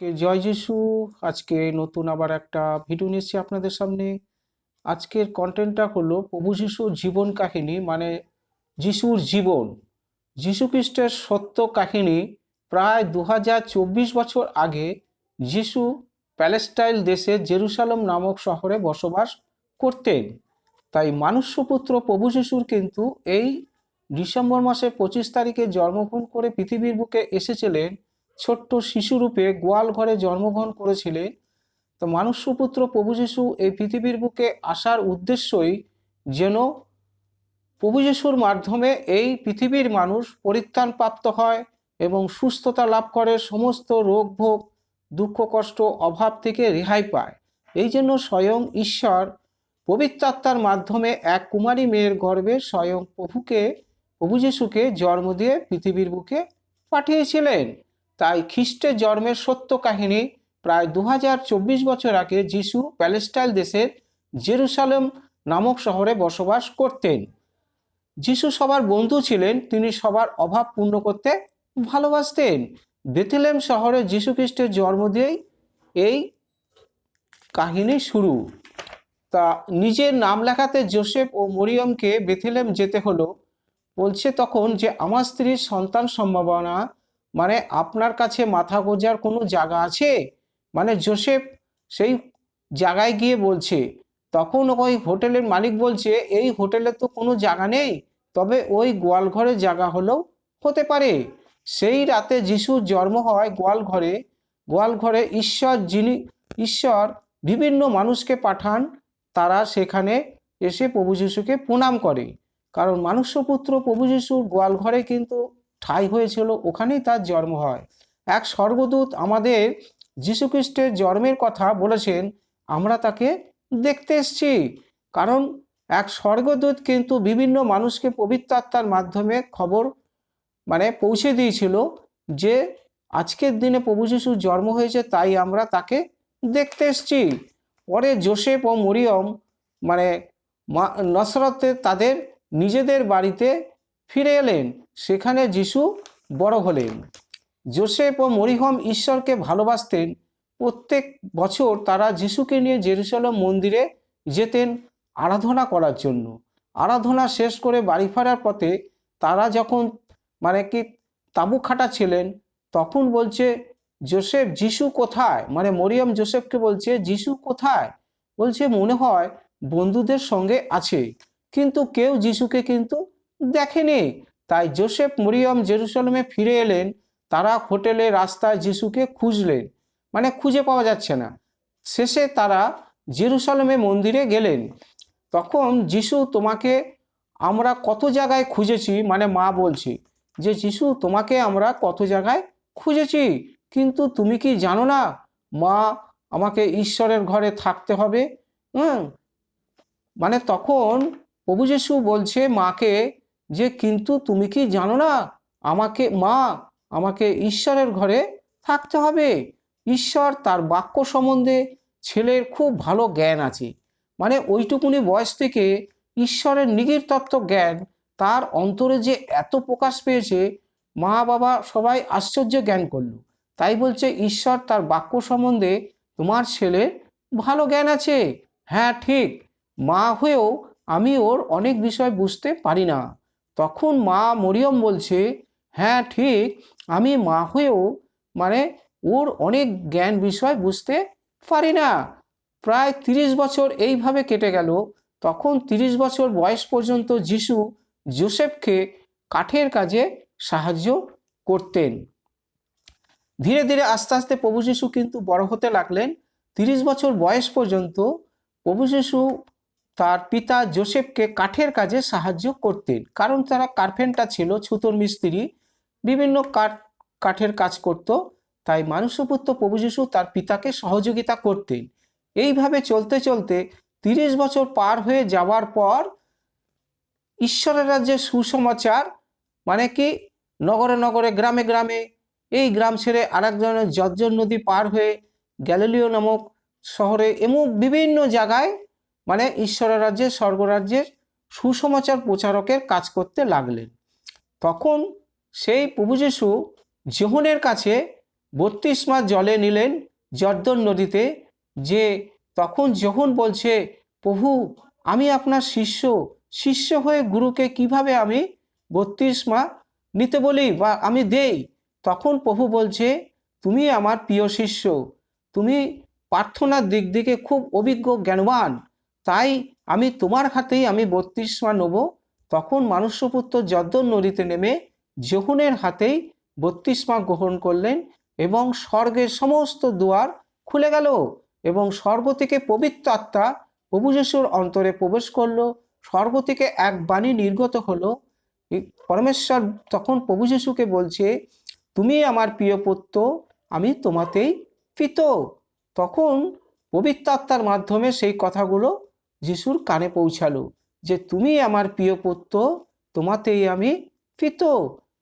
কে জয় যিশু। আজকে নতুন আবার একটা ভিডিও নিয়ে এসেছি আপনাদের সামনে। আজকের কন্টেন্টটা হলো প্রভু যিশুর জীবন কাহিনী, মানে যিশুর জীবন, যিশু খ্রিস্টের সত্য কাহিনী। প্রায় 2024 বছর আগে যিশু প্যালেস্টাইন দেশে জেরুসালেম নামক শহরে বসবাস করতেন। তাই মানুষ্যপুত্র প্রভু যিশুর কিন্তু এই ডিসেম্বর মাসে 25 তারিখে জন্মগ্রহণ করে পৃথিবীর বুকে এসেছিলেন। ছোট্ট শিশুরূপে গোয়াল ঘরে জন্মগ্রহণ করেছিলেন। তো মানুষ্যপুত্র প্রভু যিশু এই পৃথিবীর বুকে আসার উদ্দেশ্যই যেন প্রভু যিশুর মাধ্যমে এই পৃথিবীর মানুষ পরিত্রাণ প্রাপ্ত হয় এবং সুস্থতা লাভ করে, সমস্ত রোগ ভোগ দুঃখ কষ্ট অভাব থেকে রেহাই পায়। এই জন্য স্বয়ং ঈশ্বর পবিত্র আত্মার মাধ্যমে এক কুমারী মেয়ের গর্ভে স্বয়ং প্রভু যিশুকে জন্ম দিয়ে পৃথিবীর বুকে পাঠিয়েছিলেন। তাই খ্রিস্টের জন্মের সত্য কাহিনী প্রায় 2024 বছর আগে যিশু প্যালেস্টাইন দেশের জেরুসালেম নামক শহরে বসবাস করতেন। যিশু সবার বন্ধু ছিলেন, তিনি সবার অভাব পূর্ণ করতে ভালোবাসতেন। বেথলেহেম শহরে যিশু খ্রিস্টের জন্ম দিয়েই এই কাহিনী শুরু। তা নিজের নাম লেখাতে যোসেফ ও মরিয়মকে বেথলেহেম যেতে হলো। বলছে তখন যে আমার স্ত্রীর সন্তান সম্ভাবনা, মানে আপনার কাছে মাথা গোঁজার কোনো জায়গা আছে? মানে যোসেফ সেই জায়গায় গিয়ে বলছে, তখন ওই হোটেলের মালিক বলছে এই হোটেলে তো কোনো জায়গা নেই, তবে ওই গোয়ালঘরে জায়গা হলেও হতে পারে। সেই রাতে যিশুর জন্ম হয় গোয়ালঘরে। গোয়ালঘরে ঈশ্বর বিভিন্ন মানুষকে পাঠান, তারা সেখানে এসে প্রভু যিশুকে প্রণাম করে। কারণ মানুষ্যপুত্র প্রভু যিশুর গোয়ালঘরে কিন্তু ঠাঁই হয়েছিল, ওখানেই তার জন্ম হয়। এক স্বর্গদূত আমাদের যিশু খ্রিস্টের জন্মের কথা বলেছেন, আমরা তাকে দেখতে এসেছি। কারণ এক স্বর্গদূত কিন্তু বিভিন্ন মানুষকে পবিত্র আত্মার মাধ্যমে খবর পৌঁছে দিয়েছিল যে আজকের দিনে প্রভু যিশুর জন্ম হয়েছে, তাই আমরা তাকে দেখতে এসেছি। পরে যোসেফ ও মরিয়ম নসরতে তাদের নিজেদের বাড়িতে ফিরে এলেন, সেখানে যিশু বড় হলেন। যোসেফ ও মরিয়ম ঈশ্বরকে ভালোবাসতেন। প্রত্যেক বছর তারা যিশুকে নিয়ে জেরুসালেম মন্দিরে যেতেন আরাধনা করার জন্য। আরাধনা শেষ করে বাড়ি ফেরার পথে তারা যখন তাঁবু খাটাচ্ছিলেন, তখন বলছে যোসেফ যিশু কোথায়? মরিয়ম যোসেফকে বলছে যিশু কোথায়? বলছে মনে হয় বন্ধুদের সঙ্গে আছে, কিন্তু কেউ যিশুকে কিন্তু দেখেনি। তাই যোসেফ মরিয়ম জেরুসালেমে ফিরে এলেন। তারা হোটেলে রাস্তায় যিশুকে খুঁজলেন, খুঁজে পাওয়া যাচ্ছে না। শেষে তারা জেরুসালেমে মন্দিরে গেলেন। তখন যিশু, তোমাকে আমরা কত জায়গায় খুঁজেছি, মা বলছি যে যিশু তোমাকে আমরা কত জায়গায় খুঁজেছি, কিন্তু তুমি কি জানো না মা, আমাকে ঈশ্বরের ঘরে থাকতে হবে। তখন প্রভু যিশু বলছে মাকে যে কিন্তু তুমি কি জানো না আমাকে ঈশ্বরের ঘরে থাকতে হবে। ঈশ্বর তার বাক্য সম্বন্ধে ছেলের খুব ভালো জ্ঞান আছে। ওইটুকুনি বয়স থেকে ঈশ্বরের নিগির তত্ত্ব জ্ঞান তার অন্তরে যে এত প্রকাশ পেয়েছে, মা বাবা সবাই আশ্চর্য জ্ঞান করল। তাই বলছে ঈশ্বর তার বাক্য সম্বন্ধে তোমার ছেলের ভালো জ্ঞান আছে। হ্যাঁ ঠিক, মা হয়েও আমি ওর অনেক বিষয় বুঝতে পারি না। তখন মা মরিয়ম বলছে, হ্যাঁ ঠিক, আমি মা হয়েও ওর অনেক জ্ঞান বিষয় বুঝতে পারি না। প্রায় 30 বছর এইভাবে কেটে গেল। তখন 30 বছর বয়স পর্যন্ত যিশু যোসেফকে কাঠের কাজে সাহায্য করতেন। ধীরে ধীরে আস্তে আস্তে প্রভু যিশু কিন্তু বড় হতে লাগলেন। 30 বছর বয়স পর্যন্ত প্রভু যিশু তার পিতা যোসেফকে কাঠের কাজে সাহায্য করতেন, কারণ তারা কার্পেন্টার ছিল, ছুতোর মিস্ত্রি, বিভিন্ন কাঠের কাজ করত। তাই মানুষ্যপুত্র প্রভু যিশু তার পিতাকে সহযোগিতা করতেন। এইভাবে চলতে চলতে 30 বছর পার হয়ে যাওয়ার পর ঈশ্বরের রাজ্যের সুসমাচার, নগরে নগরে গ্রামে গ্রামে, এই গ্রাম ছেড়ে আরেকজনের জর্জন নদী পার হয়ে গ্যালিলিও নামক শহরে এবং বিভিন্ন জায়গায় ঈশ্বরের রাজ্যের, স্বর্গরাজ্যের সুসমাচার প্রচারকের কাজ করতে লাগলেন। তখন সেই প্রভু যিশু যোহনের কাছে বত্রিশমা জলে নিলেন জর্দন নদীতে, যে তখন যখন বলছে প্রভু আমি আপনার শিষ্য, শিষ্য হয়ে গুরুকে কিভাবে আমি বত্রিশমা নিতে বলি বা আমি দেই, তখন প্রভু বলছে তুমি আমার প্রিয় শিষ্য, তুমি প্রার্থনার দিক থেকে খুব অভিজ্ঞ জ্ঞানবান, তাই আমি তোমার হাতেই আমি বত্রিশমা নেব। তখন মনুষ্যপুত্র জর্দন নদীতে নেমে যোহনের হাতেই বত্রিশমা গ্রহণ করলেন এবং স্বর্গের সমস্ত দুয়ার খুলে গেল এবং স্বর্গ থেকে পবিত্র আত্মা প্রভু যিশুর অন্তরে প্রবেশ করলো। স্বর্গ থেকে এক বাণী নির্গত হলো। পরমেশ্বর তখন প্রভু যিশুকে বলছে তুমি আমার প্রিয় পুত্র, আমি তোমাতেই প্রীত। তখন পবিত্র আত্মার মাধ্যমে সেই কথাগুলো যিশুর কানে পৌঁছালো যে তুমি আমার প্রিয় পুত্র, তোমাতেই আমি প্রীত।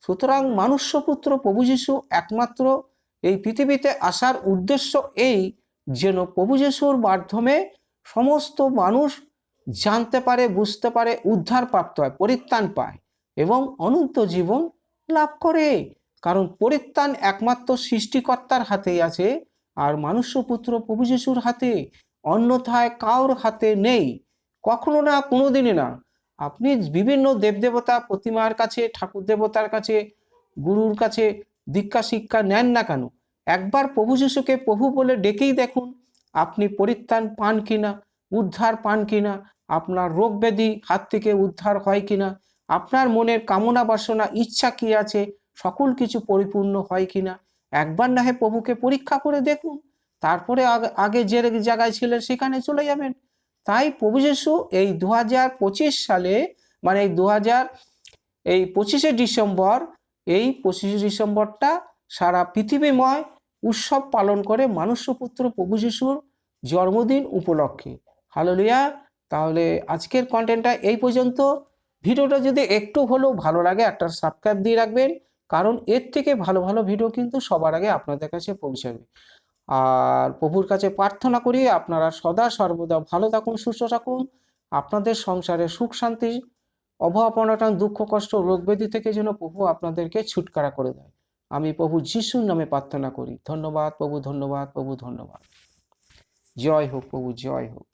সুতরাং মনুষ্যপুত্র প্রভু যিশু একমাত্র এই পৃথিবীতে আসার উদ্দেশ্য এই যেন প্রভু যিশুর মাধ্যমে সমস্ত মানুষ জানতে পারে, বুঝতে পারে, উদ্ধার প্রাপ্ত হয়, পরিত্রাণ পায় এবং অনন্ত জীবন লাভ করে। কারণ পরিত্রাণ একমাত্র সৃষ্টিকর্তার হাতেই আছে, আর মনুষ্যপুত্র প্রভু যিশুর হাতে, অন্যথায় কারোর হাতে নেই, কখনো না, কোনোদিনই না। আপনি বিভিন্ন দেবদেবতা প্রতিমার কাছে, ঠাকুর দেবতার কাছে, গুরুর কাছে দীক্ষা শিক্ষা নেন না কেন, একবার প্রভু যিশুকে প্রভু বলে ডেকেই দেখুন আপনি পরিত্রাণ পান কিনা, উদ্ধার পান কিনা, আপনার রোগ ব্যাধি হাত থেকে উদ্ধার হয় কিনা, আপনার মনের কামনা বাসনা ইচ্ছা কি আছে সকল কিছু পরিপূর্ণ হয় কিনা। একবার না হয় প্রভুকে পরীক্ষা করে দেখুন, তারপরে আগে যে জায়গায় ছিলেন সেখানে চলে যাবেন। তাই প্রভু যিশু এই 2025 সালে, মানে এই 25শে ডিসেম্বর, এই 25শে ডিসেম্বরটা সারা পৃথিবীময় উৎসব পালন করে মনুষ্যপুত্র প্রভু যিশুর জন্মদিন উপলক্ষে। হালেলুয়া। তাহলে আজকের কন্টেন্টটা এই পর্যন্ত। ভিডিওটা যদি একটু হলেও ভালো লাগে একটা সাবস্ক্রাইব দিয়ে রাখবেন, কারণ এর থেকে ভালো ভালো ভিডিও কিন্তু সবার আগে আপনাদের কাছে পৌঁছাবে। আর প্রভুর কাছে প্রার্থনা করি আপনারা সদা সর্বদা ভালো থাকুন, সুস্থ থাকুন, আপনাদের সংসারে সুখ শান্তি, অভাব অনটন, দুঃখ কষ্ট, রোগ ব্যাধি থেকে যেন প্রভু আপনাদেরকে ছুটকারা করে দেয়। আমি প্রভু যিশুর নামে প্রার্থনা করি। ধন্যবাদ প্রভু, ধন্যবাদ প্রভু, ধন্যবাদ। জয় হোক প্রভু, জয় হোক।